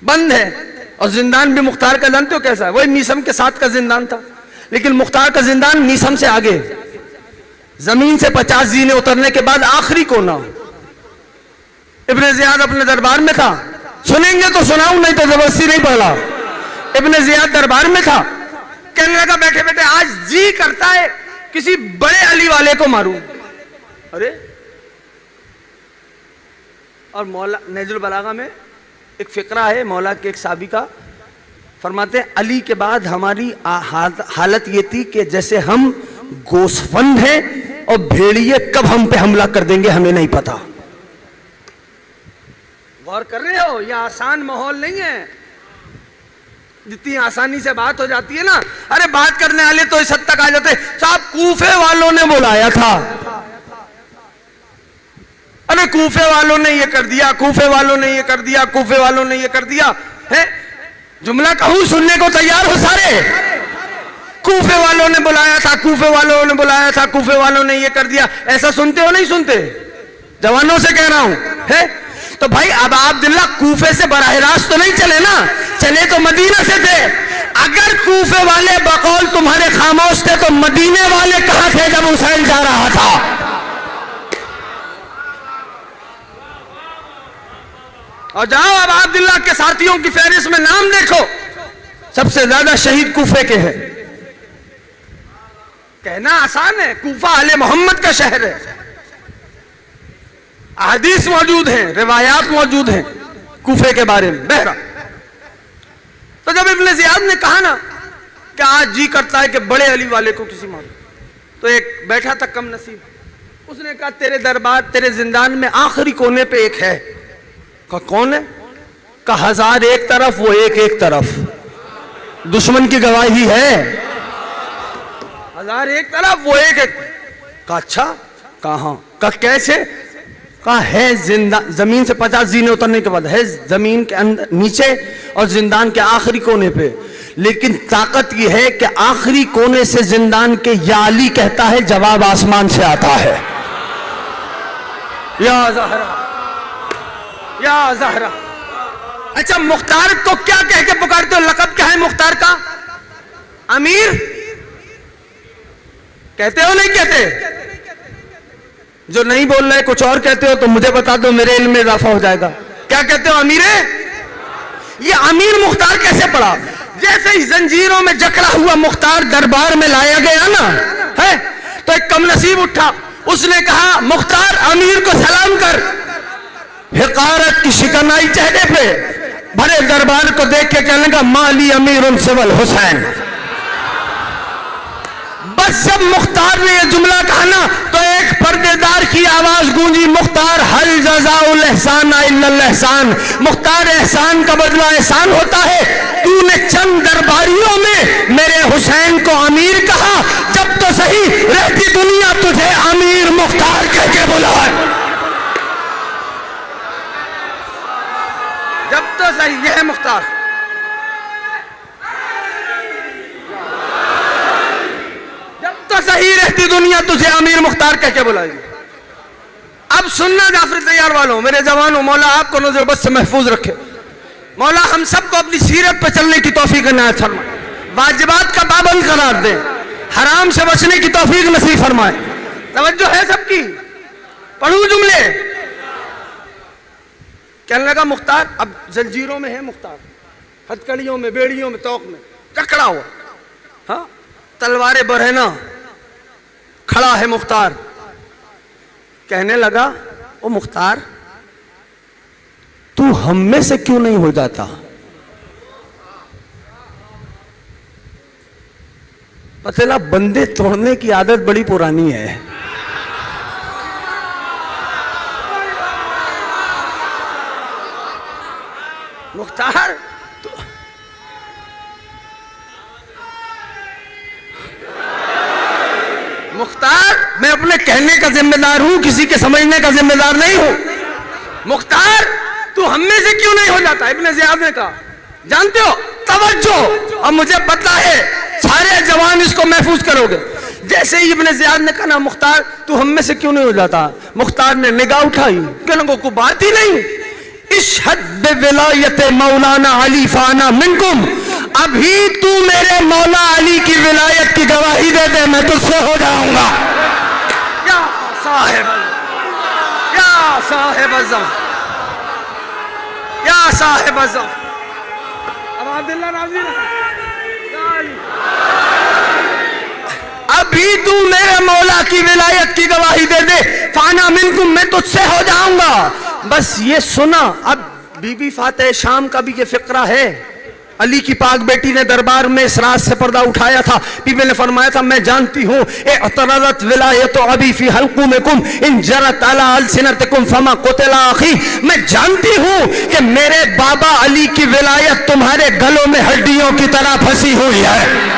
बंद है। और जिंदान भी मुख्तार का जानते हो कैसा है? वही मीसम के साथ का जिंदान था, लेकिन मुख्तार का जिंदान मीसम से आगे, जमीन से 50 जीने उतरने के बाद आखिरी कोना। इब्ने जियाद अपने दरबार में था, सुनेंगे तो सुनाऊं, नहीं तो जबरदस्ती नहीं पढ़ा। इब्ने जियाद दरबार में था, कहने लगा बैठे बैठे आज जी करता है किसी बड़े अली वाले को मारूं। अरे, और मौला नहजुल बलागा में एक फिक्रा है मौला के एक साबी का, फरमाते हैं अली के बाद हमारी हालत ये थी कि जैसे हम गोसफंद हैं और भेड़िए कब हम पे हमला कर देंगे हमें नहीं पता। गौर कर रहे हो? यह आसान माहौल नहीं है, जितनी आसानी से बात हो जाती है ना। अरे बात करने वाले तो इस हद तक आ जाते, साहब कूफे वालों ने बुलाया था, अरे कूफे वालों ने ये कर दिया, कूफे वालों ने ये कर दिया, कूफे वालों ने ये कर दिया है। जुमला कहूं सुनने को तैयार हो सारे? कूफे वालों ने बुलाया था, कूफे वालों ने बुलाया था, कूफे वालों ने ये कर दिया। ऐसा सुनते हो नहीं सुनते? जवानों से कह रहा हूं है। तो भाई अब अब्दुल्ला कूफे से बराह रास्त तो नहीं चले ना, चले तो मदीना से थे। अगर कूफे वाले बकौल तुम्हारे खामोश थे तो मदीने वाले कहां थे जब हुसैन जा रहा था? और जाओ अब अब्दुल्ला के साथियों की फहरिस्त में नाम देखो, सबसे ज्यादा शहीद कूफे के हैं। कहना आसान है, कूफा आले मोहम्मद का शहर है, हदीस मौजूद हैं, रिवायात मौजूद हैं कूफे के बारे में। बहरा तो जब इब्ने जियाद ने कहा ना कि आज जी करता है कि बड़े अली वाले को किसी मारो, तो एक बैठा था कम नसीब, उसने कहा तेरे दरबार तेरे जिंदान में आखिरी कोने पे एक है। कहा कौन है? कहा 1000 एक तरफ, वो एक एक तरफ, दुश्मन की गवाही है। 1000 एक तरफ, वो एक एक। कहा अच्छा, कहा? कहा कैसे? कहा है जिंदा जमीन से 50 जीने उतरने के बाद है जमीन के अंदर नीचे और जिंदान के आखिरी कोने पे, लेकिन ताकत यह है कि आखिरी कोने से जिंदान के या अली कहता है, जवाब आसमान से आता है, या ज़हरा, या ज़हरा। अच्छा, मुख्तार को क्या कह के पुकारते हो? लक़ब क्या है मुख्तार का? अमीर कहते हो नहीं कहते? जो नहीं बोल रहे कुछ और कहते हो तो मुझे बता दो, मेरे इल्म में इजाफा हो जाएगा। क्या कहते हो? अमीर है। ये अमीर मुख्तार कैसे पड़ा? जैसे ही जंजीरों में जकड़ा हुआ मुख्तार दरबार में लाया गया ना है, तो एक कम नसीब उठा, उसने कहा मुख्तार अमीर को सलाम कर। हिकारत की शिकन आई चेहरे पे, भरे दरबार को देख के कहने लगा माली अमीर उन सिवल हुसैन। बस जब मुख्तार ने यह जुमला कहा ना, तो एक पर्देदार की आवाज गूंजी, मुख्तार हल जज़ाउल एहसान इल्लल एहसान। मुख्तार, एहसान का बदला एहसान होता है। तूने चंद दरबारियों में मेरे हुसैन को अमीर कहा, जब तो सही रहती दुनिया तुझे अमीर मुख्तार कह के बुलाए, जब तो सही। यह है मुख्तार। जब तो सही रहती दुनिया तुझे अमीर मुख्तार कह के बुलाएगी। अब सुनना जाफर तैयार वालों, मेरे जवानों, मौला आपको नजर बस से महफूज रखे। मौला हम सबको अपनी सीरत पर चलने की तौफीक इनायत फरमाए, वाजिबात का पाबंद करार दे, हराम से बचने की तौफीक नसीब फरमाए। तवज्जो है सबकी? पढ़ू जुमले। कहने लगा मुख्तार, अब जंजीरों में है मुख्तार, हथकड़ियों में, बेड़ियों में, तोक में जकड़ा हुआ, हाँ, तलवारें बरहना, खड़ा है मुख्तार। कहने लगा ओ मुख्तार, तू हम में से क्यों नहीं हो जाता? पतेला बंदे तोड़ने की आदत बड़ी पुरानी है। मुख्तार मुख्तार, मैं अपने कहने का जिम्मेदार हूं, किसी के समझने का जिम्मेदार नहीं हूं। मुख्तार, तू हम में से क्यों नहीं हो जाता? इब्ने जियाद ने कहा, जानते हो, तवज्जो, अब मुझे पता है सारे जवान इसको महफूज करोगे। जैसे ही इब्ने जियाद ने कहा ना मुख्तार तू हम में से क्यों नहीं हो जाता, मुख्तार ने निगाह उठाई, कहने को बात ही नहीं। इशहद विलायत मौलाना अली फाना मिनकुम, अभी तू मेरे मौला अली की विलायत की गवाही दे दे, मैं तुझसे हो जाऊंगा। या साहिब, या साहिब अज़म, या साहिब अज़म। अब अब्दुल्लाह राजी ना, अभी तू मेरे मौला की विलायत की गवाही दे दे, फाना मिनकुम, मैं तुझसे हो जाऊंगा। बस ये सुना। अब बीबी फातिह शाम का भी ये फिक्रा है। अली की पाक बेटी ने दरबार में इस रात से पर्दा उठाया था। बीबी ने फरमाया था, मैं जानती हूँ एतरदत विलायत अबी फी हल्कुमिकुम इन जरत अला अलसिनतिकुम फमा कुतिला अखी, मैं जानती हूँ कि मेरे बाबा अली की विलायत तुम्हारे गलों में हड्डियों की तरह फंसी हुई है।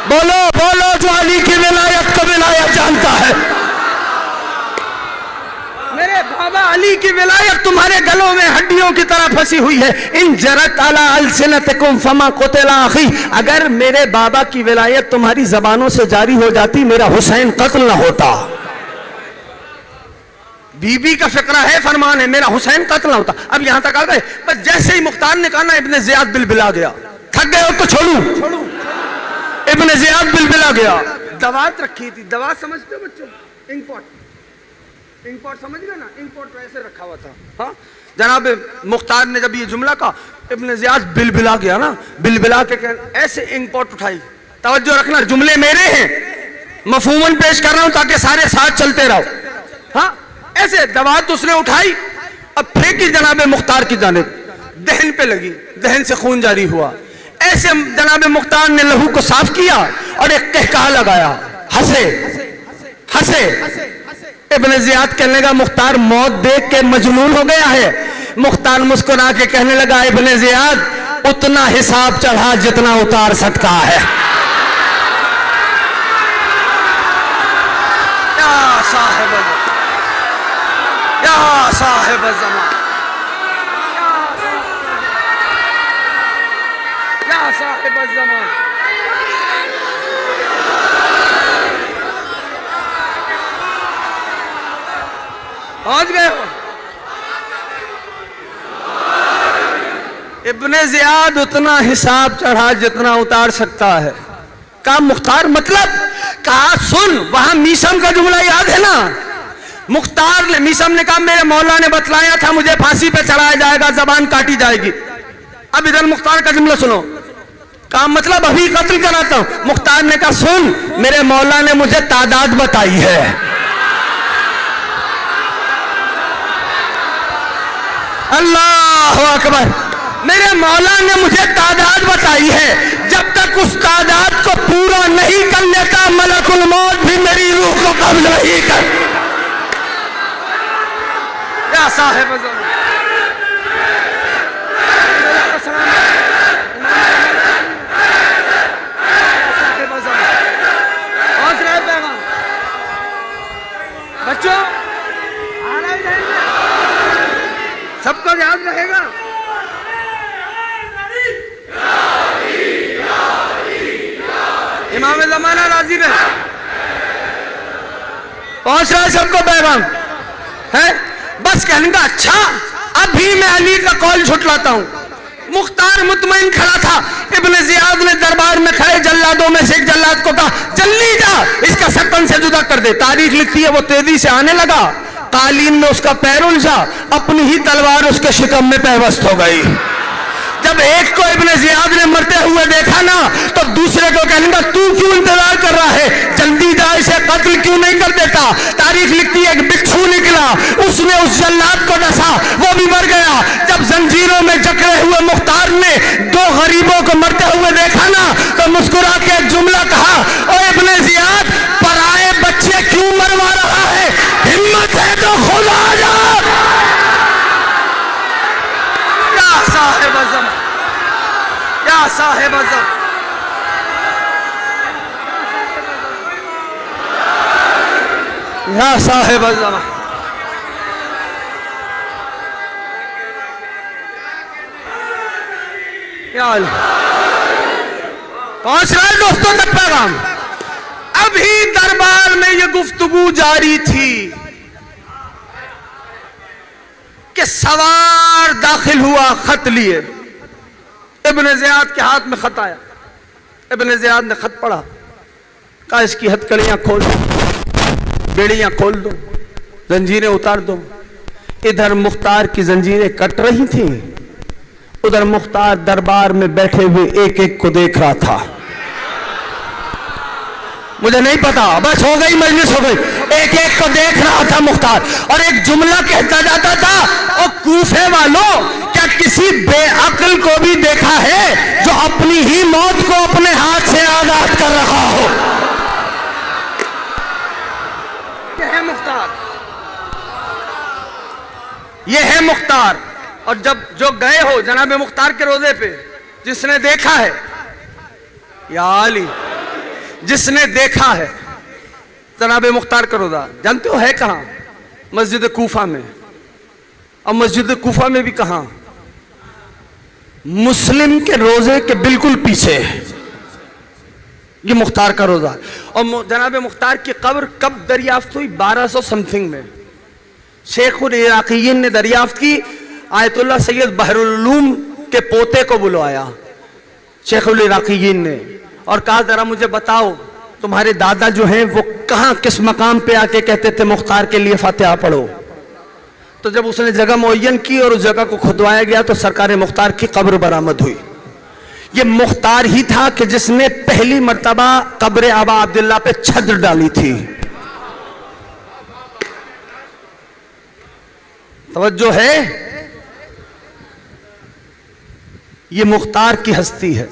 बोलो बोलो, जो अली की विलायत को विलायत जानता है, मेरे बाबा अली की विलायत तुम्हारे गलों में हड्डियों की तरह फंसी हुई है। इन जरत अला अलसिनतिकुम फमा कुतिला अखी, अगर मेरे बाबा की विलायत तुम्हारी जबानों से जारी हो जाती, मेरा हुसैन कत्ल न होता। बीबी का फिक्रा है, फरमान है, मेरा हुसैन कत्ल न होता। अब यहां तक आ गए, बस जैसे ही मुख्तार ने कहा ना, इब्ने जियाद बिलबिला गया। थक गए हो तो छोड़ू। इब्ने जियाद बिलबिला गया। दवात रखी थी, दवात समझते हो बच्चों, इंकपॉट समझ गए ना, इंकपॉट वैसे रखा हुआ था। हाँ, जनाब मुख्तार ने जब ये जुमला कहा, इब्ने जियाद बिलबिला गया ना, बिलबिला के ऐसे इंकपॉट उठाई। तवज्जो रखना, जुमले मेरे हैं, मफहूमन पेश कर रहा हूं ताकि सारे साथ चलते रहो। हाँ, ऐसे दवात उसने उठाई, अब फेंकी जनाब मुख्तार की जानिब, दहन पे लगी, दहन से खून जारी हुआ। ऐसे जनाब मुख्तार ने लहू को साफ किया और एक कहकहा लगाया, हंसे हंसे। इब्ने जियाद कहने लगा, मुख्तार मौत देख के मजनून हो गया है। मुख्तार मुस्कुरा के कहने लगा, इब्ने जियाद उतना हिसाब चढ़ा जितना उतार सकता है। या साहिब, या साहिब ज़मान, या साहिब ज़मान। पहुंच गए हो? इब्ने जियाद उतना हिसाब चढ़ा जितना उतार सकता है। कहा मुख्तार मतलब? कहा सुन, वहां मीसम का जुमला याद है ना? मुख्तार ने, मीसम ने कहा मेरे मौला ने बतलाया था मुझे फांसी पे चढ़ाया जाएगा, जबान काटी जाएगी। अब इधर मुख्तार का जुमला सुनो। कहा मतलब अभी कत्ल कराता हूं। मुख्तार ने कहा सुन, मेरे मौला ने मुझे तादाद बताई है। अल्लाह अकबर, मेरे मौला ने मुझे तादाद बताई है। जब तक उस तादाद को पूरा नहीं कर लेता, मलकुल मौत भी मेरी रूह को कब्ज नहीं कर। या साहिब बच्चों, आ रहे जाएंगे, सबको याद रहेगा। इमाम ज़माना राजी रहे। पहुंच रहा है सबको पैगाम है? बस कहने का अच्छा, अभी मैं अली का कौल छुटलाता हूं। मुख्तार मुतमईन खड़ा था। इब्ने जियाद ने दरबार में खड़े जल्लादों में से एक जल्लाद को कहा, जल्दी जा, इसका सकन से जुदा कर दे। तारीख लिखती है वो तेजी से आने लगा, कालीन में उसका पैर उलझा, अपनी ही तलवार उसके शिकम में पैवस्त हो गई। जब एक को इब्ने जियाद ने मरते हुए देखा ना, तो दूसरे को कहने का तू क्यों इंतजार कर रहा है, जल्दी जा, इसे कत्ल क्यों नहीं कर देता। तारीख लिखती है एक बिच्छू निकला, उसने उस जल्लाद को डसा, वो भी मर गया। जब जंजीरों में जकड़े हुए मुख्तार ने दो गरीबों को मरते हुए देखा ना, तो मुस्कुरा के एक जुमला कहा, ओ इब्ने जियाद, पराए बच्चे क्यों मरवा रहा है, हिम्मत है तो खुद आ जा। या साहिब अज़म, या साहिब अज़म, या साहिब अज़म। पहुंच रहा है दोस्तों तक पैगाम। अभी दरबार में ये गुफ्तगू जारी थी। कि सवार दाखिल हुआ खत लिए। इब्न ज़ियाद के हाथ में खत आया। इब्न ज़ियाद ने खत पढ़ा, कहा इसकी हथकड़ियां खोल दो, बेड़ियां खोल दो, जंजीरें उतार दो। इधर मुख्तार की जंजीरें कट रही थी, उधर मुख्तार दरबार में बैठे हुए एक एक को देख रहा था। मुझे नहीं पता, बस हो गई, मजलिस हो गई। एक एक को देख रहा था मुख्तार, और एक जुमला कहता जाता था, ओ कूफे वालों, क्या किसी बेअक्ल को भी देखा है जो अपनी ही मौत को अपने हाथ से आजाद कर रहा हो? यह है मुख्तार, यह है मुख्तार। और जब जो गए हो जनाब मुख्तार के रोजे पे, जिसने देखा है, या अली, जिसने देखा है जनाब मुख्तार का रोजा, जानते हो है कहां? मस्जिद कूफा में। और मस्जिद कूफा में भी कहां? मुस्लिम के रोजे के बिल्कुल पीछे ये मुख्तार का रोजा। और जनाब मुख्तार की कब्र कब दरियाफ्त हुई? 1200 समथिंग में शेखुल इराक़ीयीन ने दरियाफ्त की। आयतुल्लाह सैयद बहरुल उलूम के पोते को बुलवाया शेखुल इराक़ीयीन ने, और कहा जरा मुझे बताओ तुम्हारे दादा जो हैं वो कहां, किस मकाम पे आके कहते थे मुख्तार के लिए फातिहा पढ़ो। तो जब उसने जगह मुअय्यन की और उस जगह को खुदवाया गया तो सरकार मुख्तार की कब्र बरामद हुई। ये मुख्तार ही था कि जिसने पहली मर्तबा कब्र आबा अब्दुल्ला पे छद्र डाली थी। तवज्जो है, ये मुख्तार की हस्ती है।